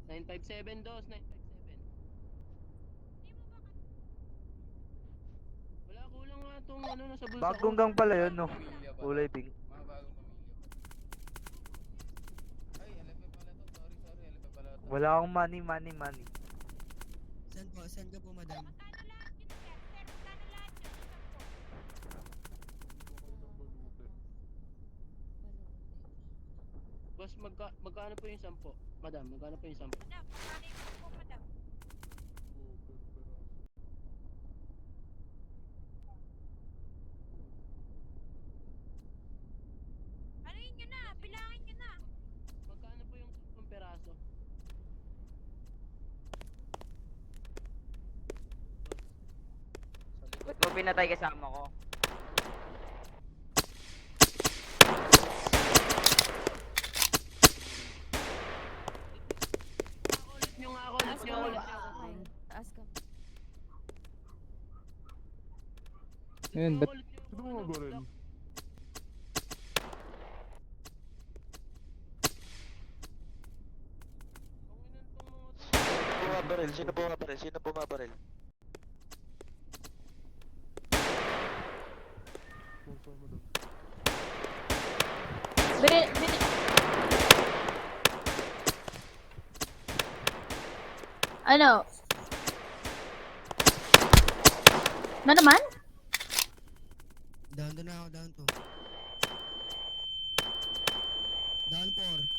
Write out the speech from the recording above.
957 dos, 957. Wala, kulang nga itong ano, nasa bulsa ko. Bagong gang pala yun, no? Pamilya ba Kulay to? pink. Mga bagong pamilya ba to? Ay, LFA pala to. Sorry, LFA pala to. Wala akong money. Saan po? Saan ka po, madam? Boss, magkano po yung 10? Madam, magkano po yung 10? Anuhin nyo na, bilangin nyo na. Magkano po yung 10 peraso? Ba't mo pinatay kasama ko? Ulit nyo nga ako, ulit nyo ako, ulit nyo ako. Taas ka. Ayun, ba't Ulit nyo ako, Ito mga goril. Panginan tong mga to. Sino bumabaril? Sino bumabaril? Bili. Ano? Na naman? Down to na ako, down to. Down 4.